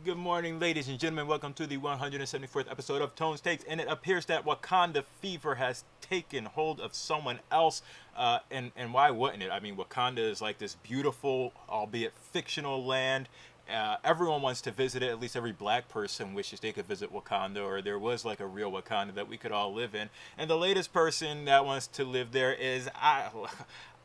Good morning, ladies and gentlemen. Welcome to the 174th episode of Tones Takes. And it appears that Wakanda fever has taken hold of someone else. And why wouldn't it? I mean, Wakanda is like this beautiful, albeit fictional land. Everyone wants to visit it. At least every black person wishes they could visit Wakanda, or there was like a real Wakanda that we could all live in. And the latest person that wants to live there is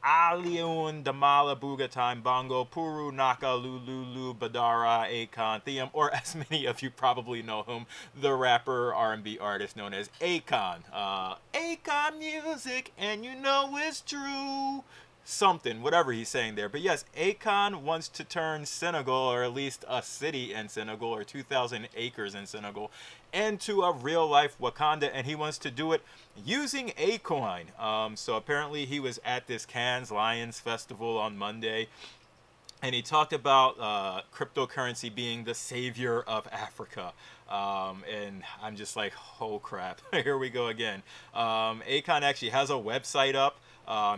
Aliun Damala Bugatime Bongo Puru Naka Lulu Badara Akon Theum, or as many of you probably know him, the rapper R&B artist known as Akon. Akon music, and you know it's true. Something, whatever he's saying there. But yes, Akon wants to turn Senegal, or at least a city in Senegal, or 2,000 acres in Senegal, into a real-life Wakanda, and he wants to do it using Akoin. So apparently he was at this Cannes Lions Festival on Monday, and he talked about cryptocurrency being the savior of Africa. And I'm just like, oh crap, here we go again. Akon actually has a website up.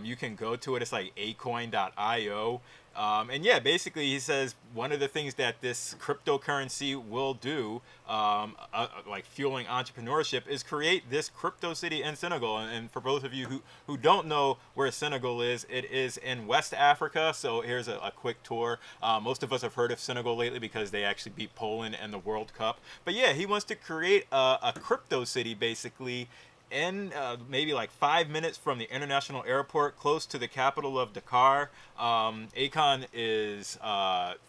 You can go to it. It's like acoin.io. And yeah, basically he says one of the things that this cryptocurrency will do, like fueling entrepreneurship, is create this crypto city in Senegal. And for both of you who don't know where Senegal is, it is in West Africa. So here's a quick tour. Most of us have heard of Senegal lately because they actually beat Poland in the World Cup. But yeah, he wants to create a crypto city basically in maybe like 5 minutes from the international airport, close to the capital of Dakar. Akon is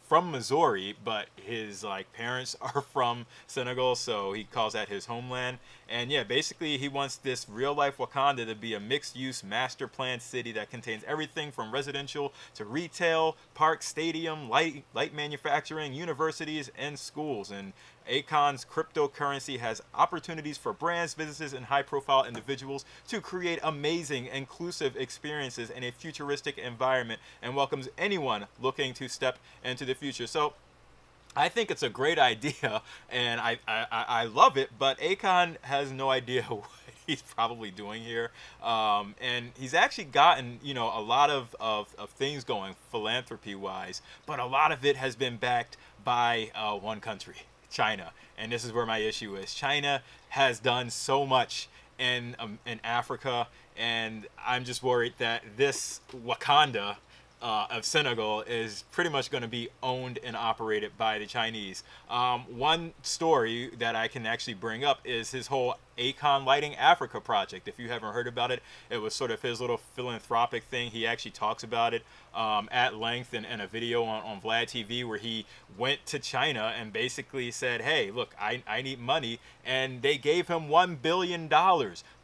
from Missouri, but his like parents are from Senegal, so he calls that his homeland. And yeah, basically he wants this real life Wakanda to be a mixed use master plan city that contains everything from residential to retail, park, stadium, light manufacturing, universities, and schools. And Akon's cryptocurrency has opportunities for brands, businesses, and high-profile individuals to create amazing, inclusive experiences in a futuristic environment, and welcomes anyone looking to step into the future. So I think it's a great idea, and I love it, but Akon has no idea what he's probably doing here. And he's actually gotten, a lot of things going philanthropy-wise, but a lot of it has been backed by one country, China. And this is where my issue is. China has done so much in Africa, and I'm just worried that this Wakanda of Senegal is pretty much going to be owned and operated by the Chinese. One story that I can actually bring up is his whole Akon Lighting Africa project. If you haven't heard about it, it was sort of his little philanthropic thing. He actually talks about it at length in a video on Vlad TV, where he went to China and basically said, hey, look, I need money. And they gave him $1 billion.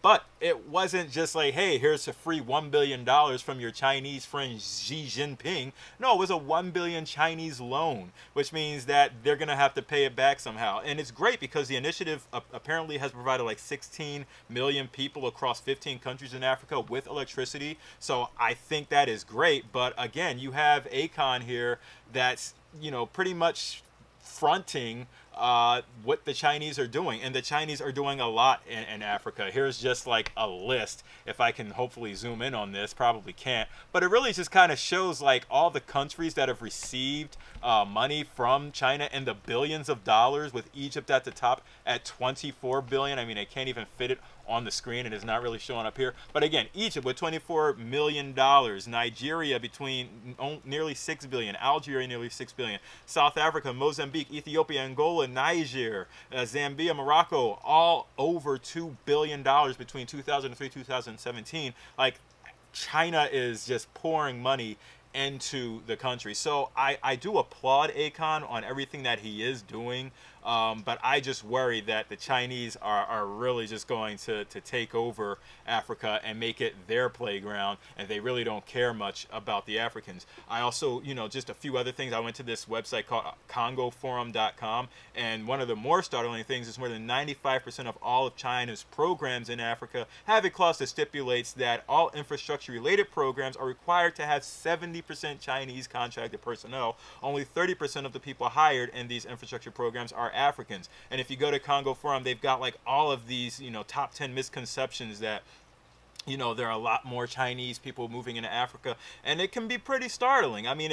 But it wasn't just like, hey, here's a free $1 billion from your Chinese friend Xi Jinping. No, it was a $1 billion Chinese loan, which means that they're going to have to pay it back somehow. And it's great because the initiative apparently has provided like 16 million people across 15 countries in Africa with electricity. So I think that is great. But again, you have Akon here that's, pretty much fronting what the Chinese are doing, and the Chinese are doing a lot in Africa. Here's just like a list. If I can hopefully zoom in on this, probably can't, but it really just kind of shows like all the countries that have received money from China in the billions of dollars, with Egypt at the top at 24 billion. I mean, I can't even fit it on the screen, and it's not really showing up here. But again, Egypt with $24 million, Nigeria between nearly 6 billion, Algeria nearly 6 billion, South Africa, Mozambique, Ethiopia, Angola, Niger, Zambia, Morocco, all over $2 billion between 2003 2017. Like, China is just pouring money into the country. So I do applaud Akon on everything that he is doing, but I just worry that the Chinese are really just going to take over Africa and make it their playground, and they really don't care much about the Africans. I also, just a few other things. I went to this website called congoforum.com, and one of the more startling things is more than 95% of all of China's programs in Africa have a clause that stipulates that all infrastructure-related programs are required to have 70% Chinese contracted personnel. Only 30% of the people hired in these infrastructure programs are Africans. And if you go to Congo Forum, they've got like all of these, top 10 misconceptions that there are a lot more Chinese people moving into Africa, and it can be pretty startling. I mean,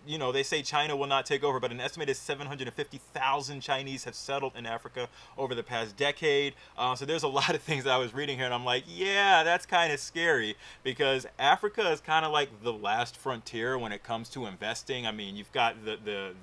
they say China will not take over, but an estimated 750,000 Chinese have settled in Africa over the past decade. So there's a lot of things that I was reading here, and I'm like, yeah, that's kind of scary, because Africa is kind of like the last frontier when it comes to investing. I mean, you've got the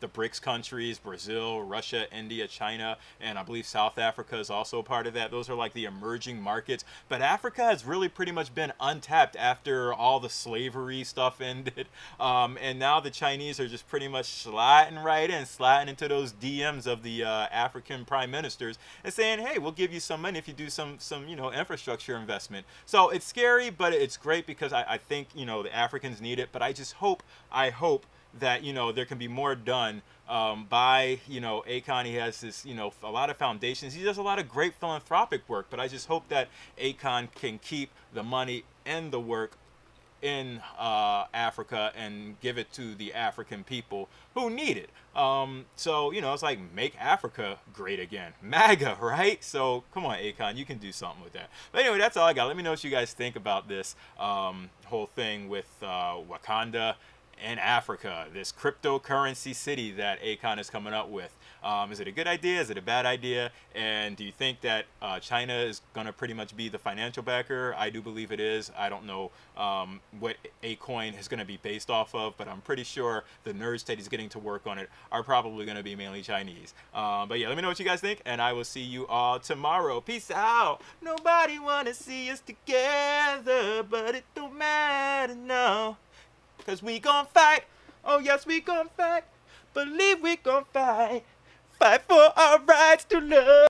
BRICS countries: Brazil, Russia, India, China, and I believe South Africa is also part of that. Those are like the emerging markets, but Africa has really pretty much been untapped after all the slavery stuff ended. And now the Chinese are just pretty much sliding right in, sliding into those DMs of the African prime ministers and saying, hey, we'll give you some money if you do some infrastructure investment. So it's scary, but it's great, because I think, the Africans need it. But I hope that there can be more done by Akon. He has this a lot of foundations. He does a lot of great philanthropic work, but I just hope that Akon can keep the money and the work in Africa and give it to the African people who need it. So it's like, make Africa great again, MAGA, right? So come on, Akon, you can do something with that. But anyway, that's all I got. Let me know what you guys think about this whole thing with Wakanda in Africa, this cryptocurrency city that Akon is coming up with. Is it a good idea? Is it a bad idea? And do you think that China is going to pretty much be the financial backer? I do believe it is. I don't know what Akoin is going to be based off of, but I'm pretty sure the nerds that he's getting to work on it are probably going to be mainly Chinese. But yeah, let me know what you guys think, and I will see you all tomorrow. Peace out. Nobody want to see us together, but it don't matter now. Cause we gon' fight, oh yes we gon' fight, believe we gon' fight, fight for our rights to love.